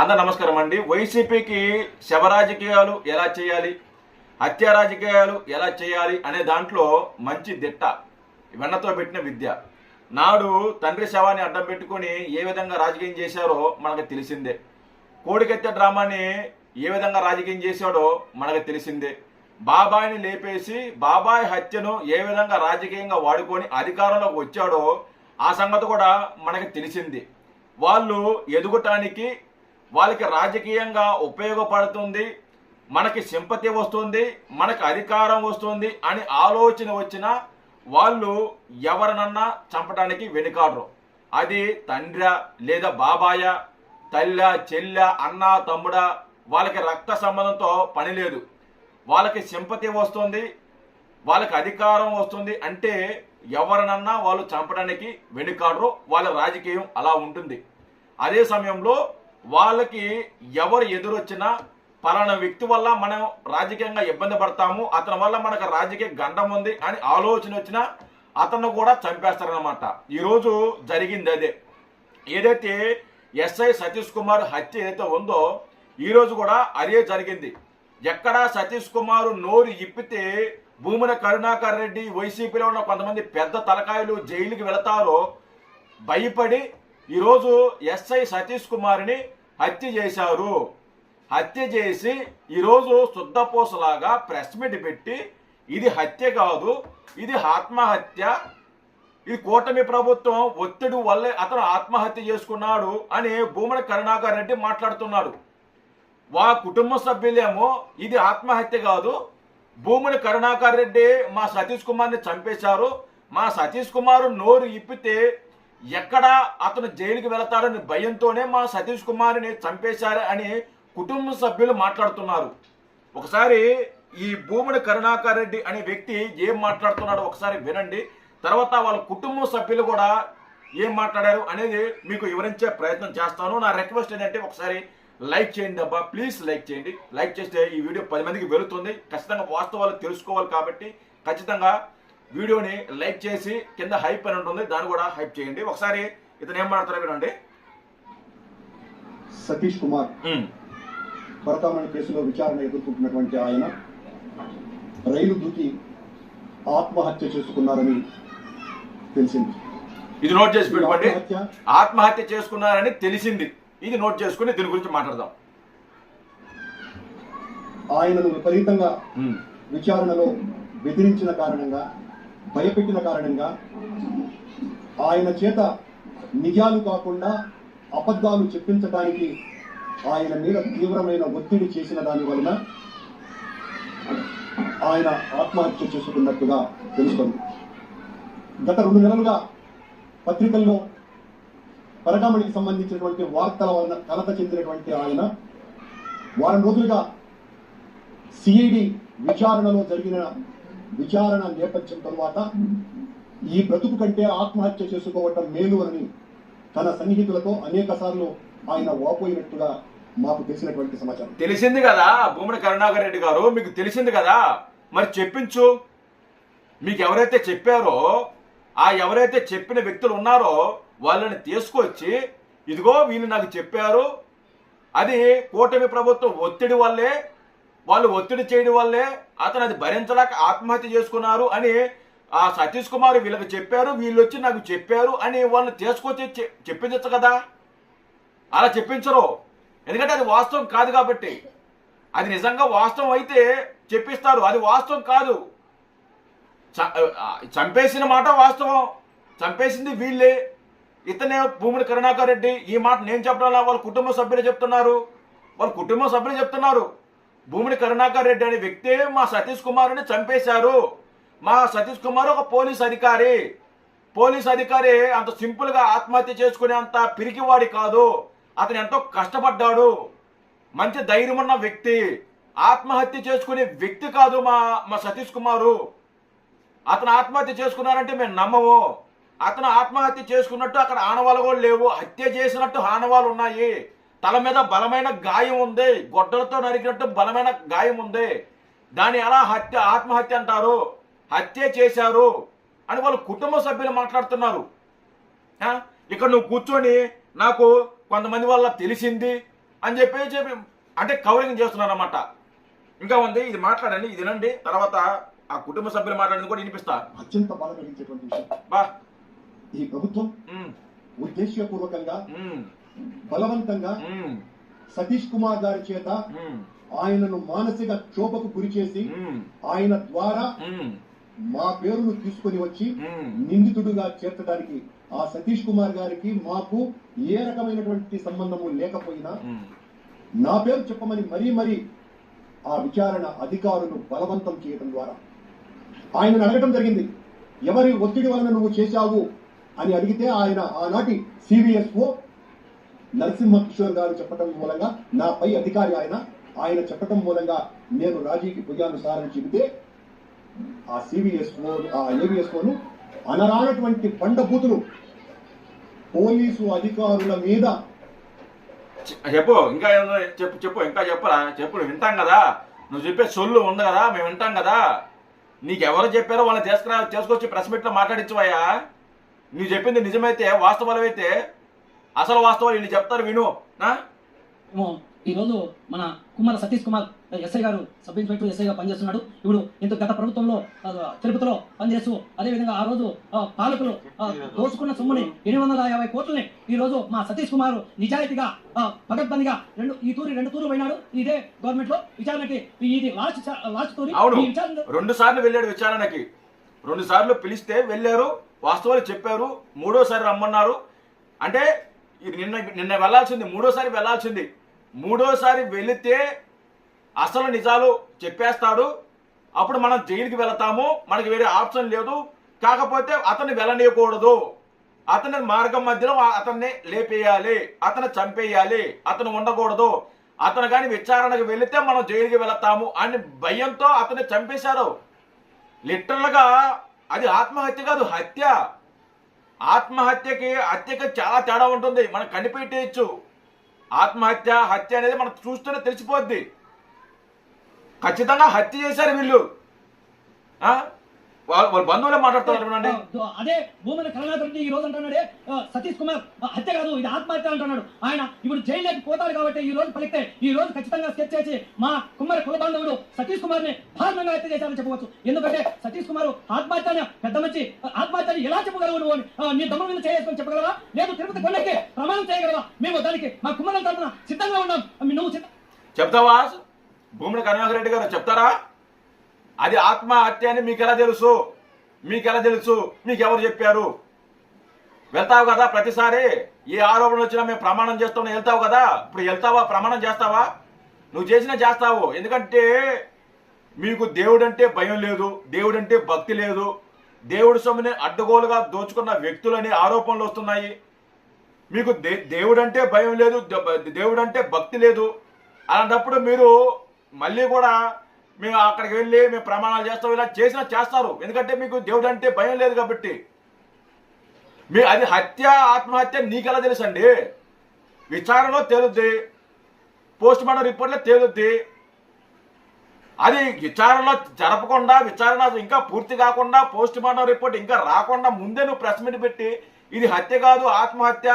అందరూ నమస్కారం అండి. వైసీపీకి శవ రాజకీయాలు ఎలా చేయాలి, హత్య రాజకీయాలు ఎలా చేయాలి అనే దాంట్లో మంచి దిట్ట వెన్నతో పెట్టిన విద్య. నాడు తండ్రి శవాన్ని అడ్డం పెట్టుకొని ఏ విధంగా రాజకీయం చేశారో మనకు తెలిసిందే. కోడికత్తె డ్రామాని ఏ విధంగా రాజకీయం చేశాడో మనకు తెలిసిందే. బాబాయిని లేపేసి బాబాయ్ హత్యను ఏ విధంగా రాజకీయంగా వాడుకొని అధికారంలోకి వచ్చాడో ఆ సంగతి కూడా మనకు తెలిసింది. వాళ్ళు ఎదుగటానికి వాళ్ళకి రాజకీయంగా ఉపయోగపడుతుంది, మనకి సింపతి వస్తుంది, మనకి అధికారం వస్తుంది అని ఆలోచన వచ్చిన వాళ్ళు ఎవరినన్నా చంపడానికి వెనుకాడరు. అది తండ్రి లేదా బాబాయ, తల్లి, చెల్లె, అన్న, తమ్ముడా, వాళ్ళకి రక్త సంబంధంతో పని లేదు. వాళ్ళకి సింపతి వస్తుంది, వాళ్ళకి అధికారం వస్తుంది అంటే ఎవరినన్నా వాళ్ళు చంపడానికి వెనుకాడరు. వాళ్ళ రాజకీయం అలా ఉంటుంది. అదే సమయంలో వాళ్ళకి ఎవరు ఎదురొచ్చినా పలానా వ్యక్తి వల్ల మనం రాజకీయంగా ఇబ్బంది పడతాము, అతని వల్ల మనకు రాజకీయ గండం ఉంది అని ఆలోచన వచ్చినా అతను కూడా చంపేస్తారనమాట. ఈరోజు జరిగింది అదే. ఏదైతే ఎస్ఐ సతీష్ కుమార్ హత్య ఏదైతే ఉందో ఈరోజు కూడా అదే జరిగింది. ఎక్కడ సతీష్ కుమార్ నోరు ఇప్పితే భూమన కరుణాకర్ రెడ్డి, వైసీపీలో ఉన్న కొంతమంది పెద్ద తలకాయలు జైలుకి వెళతారో భయపడి ఈరోజు ఎస్ఐ సతీష్ కుమార్ని హత్య చేశారు. హత్య చేసి ఈరోజు శుద్ధపోసలాగా ప్రెస్ మీట్ పెట్టి ఇది హత్య కాదు, ఇది ఆత్మహత్య, ఇది కూటమి ప్రభుత్వం ఒత్తిడి వల్లే అతను ఆత్మహత్య చేసుకున్నాడు అని భూమన కరుణాకర్ రెడ్డి మాట్లాడుతున్నాడు. కుటుంబ సభ్యులేమో ఇది ఆత్మహత్య కాదు, భూమన కరుణాకర్ రెడ్డి మా సతీష్ కుమార్ని చంపేశారు, మా సతీష్ కుమార్ నోరు ఇప్పితే ఎక్కడ అతను జైలుకి వెళతాడని భయంతోనే మా సతీష్ కుమార్ని చంపేశారు అని కుటుంబ సభ్యులు మాట్లాడుతున్నారు. ఒకసారి ఈ భూమన కరుణాకర్ రెడ్డి అనే వ్యక్తి ఏం మాట్లాడుతున్నాడో ఒకసారి వినండి. తర్వాత వాళ్ళ కుటుంబ సభ్యులు కూడా ఏం మాట్లాడారు అనేది మీకు వివరించే ప్రయత్నం చేస్తాను. నా రిక్వెస్ట్ ఏంటంటే ఒకసారి లైక్ చేయండి అబ్బా, ప్లీజ్ లైక్ చేయండి. లైక్ చేస్తే ఈ వీడియో 10 మందికి వెళుతుంది. ఖచ్చితంగా వాస్తవాలు తెలుసుకోవాలి కాబట్టి ఖచ్చితంగా వీడియోని లైక్ చేసి కింద హైప్ అని ఉంటుంది, దాన్ని కూడా హైప్ చేయండి. ఒకసారి ఇతను ఏం మాట్లాడతారో వినండి. సతీష్ కుమార్ భరతామణి కేసులో విచారణ ఎదుర్కొంటున్నటువంటి ఆయన రైలు దూకి ఆత్మహత్య చేసుకున్నారని తెలిసింది. ఇది నోట్ చేసి పెట్టుకోండి. ఆత్మహత్య చేసుకున్నారని తెలిసింది. ఇది నోట్ చేసుకుని దీని గురించి మాట్లాడదాం. ఆయనను విపరీతంగా విచారణలో బెదిరించిన కారణంగా, భయపెట్టిన కారణంగా, ఆయన చేత నిజాలు కాకుండా అబద్ధాలు చెప్పించడానికి ఆయన మీద తీవ్రమైన ఒత్తిడి చేసిన దాని వలన ఆయన ఆత్మహత్య చేసుకున్నట్టుగా తెలుస్తుంది. గత 2 నెలలుగా పత్రికల్లో పరకామణికి సంబంధించినటువంటి వార్తల వలన కలత చెందినటువంటి ఆయన వారం రోజులుగా సిఐడి విచారణలో జరిగిన విచారణ నేపథ్యం తరువాత ఈ బ్రతుకు కంటే ఆత్మహత్య చేసుకోవటం మేలు అని తన సన్నిహితులతో అనేక సార్లు ఆయన వాపోయినట్టుగా మాకు తెలిసినటువంటి సమాచారం. తెలిసింది కదా భూమన కరుణాకర్ రెడ్డి గారు, మీకు తెలిసింది కదా, మరి చెప్పించు. మీకు ఎవరైతే చెప్పారో ఎవరైతే చెప్పిన వ్యక్తులు ఉన్నారో వాళ్ళని తీసుకొచ్చి ఇదిగో వీళ్ళు నాకు చెప్పారు, అది కూటమి ప్రభుత్వం ఒత్తిడి వల్లే, వాళ్ళు ఒత్తిడి చేయడం వల్లే అతను అది భరించలేక ఆత్మహత్య చేసుకున్నారు అని ఆ సతీష్ కుమార్ వీళ్ళకి చెప్పారు, వీళ్ళు వచ్చి నాకు చెప్పారు అని వాళ్ళని తీసుకొచ్చి చెప్పించచ్చు కదా. అలా చెప్పించరు, ఎందుకంటే అది వాస్తవం కాదు కాబట్టి. అది నిజంగా వాస్తవం అయితే చెప్పిస్తారు, అది వాస్తవం కాదు. చంపేసిన మాట వాస్తవం, చంపేసింది వీళ్ళే. ఇతనే భూమన కరుణాకర్ రెడ్డి. ఈ మాట నేను చెప్పడం వాళ్ళ కుటుంబ సభ్యులు చెప్తున్నారు. వాళ్ళ కుటుంబ సభ్యులు చెప్తున్నారు భూమన కరుణాకర్ రెడ్డి అనే వ్యక్తి మా సతీష్ కుమార్ని చంపేశారు. మా సతీష్ కుమార్ ఒక పోలీస్ అధికారి అంత సింపుల్గా ఆత్మహత్య చేసుకునే అంత పిరికివాడి కాదు. అతను ఎంతో కష్టపడ్డాడు, మంచి ధైర్యం ఉన్న వ్యక్తి. ఆత్మహత్య చేసుకునే వ్యక్తి కాదు మా సతీష్ కుమారు. అతను ఆత్మహత్య చేసుకున్నారంటే మేము నమ్మము. అతను ఆత్మహత్య చేసుకున్నట్టు అక్కడ ఆనవాళ్ళు కూడా లేవు. హత్య చేసినట్టు ఆనవాళ్ళు ఉన్నాయి. తల మీద బలమైన గాయం ఉంది, గొడ్డలతో నరికినట్టు బలమైన గాయం ఉంది. దాన్ని ఎలా ఆత్మహత్య అంటారు? హత్య చేశారు అని వాళ్ళ కుటుంబ సభ్యులు మాట్లాడుతున్నారు. ఇక్కడ నువ్వు కూర్చొని నాకు కొంతమంది వల్ల తెలిసింది, అని చెప్పి అంటే కవరింగ్ చేస్తున్నారు అన్నమాట. ఇంకా ఉంది, ఇది మాట్లాడండి, ఇది వినండి, తర్వాత ఆ కుటుంబ సభ్యులు మాట్లాడింది కూడా వినిపిస్తా. అత్యంత బాధ కలిగించేటువంటి విషయం, బా ఈ ప్రభుత్వం ఉద్దేశపూర్వకంగా బలవంతంగా సతీష్ కుమార్ గారి చేత ఆయనను మానసిక క్షోభకు గురి చేసి ఆయన ద్వారా మా పేరును తీసుకొని వచ్చి నిందితుడుగా చేర్చడానికి ఆ సతీష్ కుమార్ గారికి మాకు ఏ రకమైనటువంటి సంబంధము లేకపోయినా నా పేరు చెప్పమని మరీ ఆ విచారణ అధికారులు బలవంతం చేయడం ద్వారా ఆయనను అడగటం జరిగింది. ఎవరి ఒత్తిడి వలన నువ్వు చేశావు అని అడిగితే ఆయన ఆనాటి సివిఎస్ఓ నరసింహ కిషోర్ గారు చెప్పడం మూలంగా, నా పై అధికారి ఆయన చెప్పడం మూలంగా నేను రాజీకి పోయాను సార్ అని చెబితే ఆ సివిఎస్ఓ ఆ ఏవిఎస్ఓను అనరానటువంటి బండబూతులు పోలీసు అధికారుల మీద చెప్పు, ఇంకా చెప్పు ఇంకా చెప్పరా, చెప్పు, వింటాం కదా, నువ్వు చెప్పే సొల్లు ఉంది కదా, మేము వింటాం కదా. నీకెవరు చెప్పారో వాళ్ళని తీసుకొచ్చి ప్రెస్ మీట్లో మాట్లాడించవయ్యా. నువ్వు చెప్పింది నిజమైతే, వాస్తవాలు అయితే అసలు వాస్తవాలు వీళ్ళు చెప్తారు, విను. ఈరోజు మన కుమార్ సతీష్ కుమార్ ఎస్ఐ గారు సబ్ ఇన్స్పెక్టర్ ఎస్ఐగా పనిచేస్తున్నాడు. ఇప్పుడు ఇంత గత ప్రభుత్వంలో తిరుపతిలో పనిచేస్తూ అదేవిధంగా ఆ రోజు పాలకులు దోచుకున్న సొమ్ముని 850 కోట్లని ఈ రోజు మా సతీష్ కుమార్ నిజాయితీగా పగడ్బందీగా రెండు తూర్లు పోయినాడు. ఇదే గవర్నమెంట్ లో విచారణకి ఇది లాస్ట్ తూరి. అవును, 2 సార్లు వెళ్ళాడు విచారణకి, 2 సార్లు పిలిస్తే వెళ్ళారు, వాస్తవాలు చెప్పారు, 3ఓసారి రమ్మన్నారు. అంటే నిన్న వెళ్లాల్సింది, 3ఓసారి వెళ్లాల్సింది. 3ఓసారి వెళితే అసలు నిజాలు చెప్పేస్తాడు, అప్పుడు మనం జైలుకి వెళతాము, మనకి వేరే ఆప్షన్ లేదు. కాకపోతే అతన్ని వెళ్ళనీయకూడదు, అతని మార్గం మధ్యలో అతన్ని లేపేయాలి, అతను చంపేయాలి, అతను ఉండకూడదు. అతను కానీ విచారణకు వెళితే మనం జైలుకి వెళతాము అని భయంతో అతన్ని చంపేశారు. లిటరల్గా అది ఆత్మహత్య కాదు, హత్య. ఆత్మహత్యకి హత్యకి చాలా తేడా ఉంటుంది, మనం కనిపెట్టేయచ్చు. ఆత్మహత్య హత్య అనేది మనం చూస్తూనే తెలిసిపోద్ది. ఖచ్చితంగా హత్య చేశారు వీళ్ళు. వాళ్ళ బంధువులే మాట్లాడుతున్నారు. అదే భూమిని కరుణాకర్ రెడ్డి ఈ రోజు అంటున్నాడే సతీష్ కుమార్ హత్య కాదు, ఇది ఆత్మహత్య అంటున్నాడు. ఆయన ఇప్పుడు జైల్లోకి పోతాడు కాబట్టి ఈ రోజు పలికితే ఈ రోజు ఖచ్చితంగా స్కెచ్ చేసి మా కుమార్ కుల బాంధవుడు సతీష్ కుమార్ ని దారుణంగా హత్య చేశారని చెప్పవచ్చు. ఎందుకంటే సతీష్ కుమార్ ఆత్మహత్య పెద్ద మంచి ఆత్మహత్యని ఎలా చెప్పగలవు నువ్వు? నీ దమ్ము మీద చేసుకొని చెప్పగలవా? లేదు తిరుపతి కొండకి ప్రమాణం చేయగలవా? మేము దానికి మా కుమార్ తరఫున సిద్ధంగా ఉన్నాం. నువ్వు చెప్తావా? భూమిని కరుణాకర్ రెడ్డి గారు చెప్తారా? అది ఆత్మహత్య అని మీకు ఎలా తెలుసు? మీకు ఎవరు చెప్పారు? వెళ్తావు కదా ప్రతిసారి, ఏ ఆరోపణ వచ్చినా మేము ప్రమాణం చేస్తామని వెళ్తావు కదా, ఇప్పుడు వెళ్తావా? ప్రమాణం చేస్తావా? నువ్వు చేస్తావు. ఎందుకంటే మీకు దేవుడంటే భయం లేదు, దేవుడంటే భక్తి లేదు, దేవుడి సొమ్ముని అడ్డగోలుగా దోచుకున్న వ్యక్తులని ఆరోపణలు వస్తున్నాయి. మీకు దేవుడంటే భయం లేదు, దేవుడంటే భక్తి లేదు. అలాంటప్పుడు మీరు మళ్ళీ కూడా మేము అక్కడికి వెళ్ళి మేము ప్రమాణాలు చేస్తాం, ఇలా చేస్తారు. ఎందుకంటే మీకు దేవుడు అంటే భయం లేదు కాబట్టి. అది హత్య ఆత్మహత్య నీకెలా తెలుసండి? విచారణలో తేలుద్ది, పోస్ట్ మార్టం రిపోర్ట్లో తేలుద్ది. అది విచారణలో జరపకుండా, విచారణ ఇంకా పూర్తి కాకుండా, పోస్ట్ మార్టం రిపోర్ట్ ఇంకా రాకుండా ముందే నువ్వు ప్రెస్ మీట్ పెట్టి ఇది హత్య కాదు ఆత్మహత్య,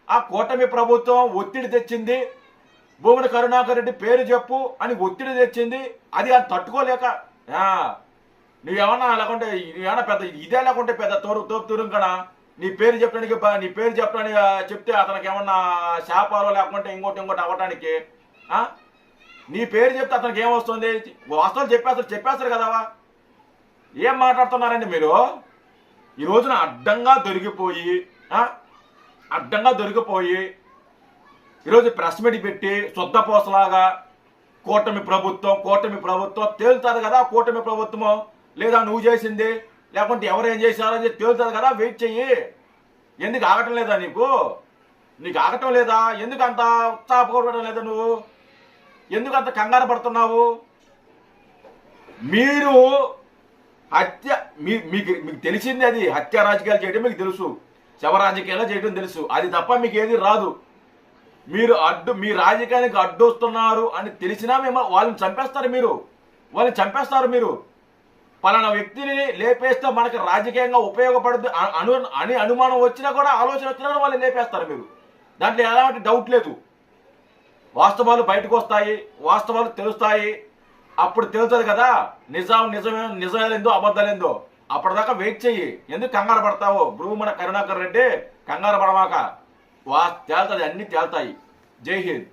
ఆ కూటమి ప్రభుత్వం ఒత్తిడి తెచ్చింది, భూమిని కరుణాకర్ రెడ్డి పేరు చెప్పు అని ఒత్తిడి తెచ్చింది, అది తట్టుకోలేక నువ్వేమన్నా లేకుంటే నువ్వేమన్నా పెద్ద ఇదే లేకుంటే పెద్ద తోపు కదా నీ పేరు చెప్పడానికి చెప్తే అతనికి ఏమన్నా శాపాలో లేకుంటే ఇంకోటి అవ్వటానికి నీ పేరు చెప్తే అతనికి ఏమొస్తుంది? వాస్తవాలు చెప్పేస్తారు కదావా. ఏం మాట్లాడుతున్నారండి మీరు? ఈ రోజున అడ్డంగా దొరికిపోయి ఈరోజు ప్రెస్ మీట్ పెట్టి శుద్ధపోసలాగా కూటమి ప్రభుత్వం తేలుతుంది కదా. కూటమి ప్రభుత్వమో లేదా నువ్వు చేసింది లేకుంటే ఎవరేం చేశారో తేలుతుంది కదా. వెయిట్ చెయ్యి. ఎందుకు ఆగటం లేదా నీకు ఆగటం లేదా? ఎందుకు అంత ఉత్సాహపడటం లేదా? నువ్వు ఎందుకు అంత కంగారు పడుతున్నావు? మీరు హత్య మీకు తెలిసింది, అది హత్య రాజకీయాలు చేయడం మీకు తెలుసు, శవ రాజకీయాలు చేయడం తెలుసు. అది తప్ప మీకు ఏది రాదు. మీరు మీ రాజకీయానికి అడ్డొస్తున్నారు అని తెలిసినా మేము వాళ్ళని చంపేస్తారు. మీరు పలానా వ్యక్తిని లేపేస్తే మనకి రాజకీయంగా ఉపయోగపడుతుంది అని అనుమానం వచ్చినా కూడా, ఆలోచన వచ్చినా కూడా వాళ్ళని లేపేస్తారు మీరు. దాంట్లో ఎలాంటి డౌట్ లేదు. వాస్తవాలు బయటకు వస్తాయి, వాస్తవాలు తెలుస్తాయి. అప్పుడు తెలుస్తుంది కదా నిజమేందో అబద్ధాలేందో. అప్పటిదాకా వెయిట్ చెయ్యి, ఎందుకు కంగారు పడతావు? భ్రూమణ కరుణాకర్ రెడ్డి కంగారు పడమాక, తేలుతుంది, అన్ని తేల్తాయి. జై హింద్.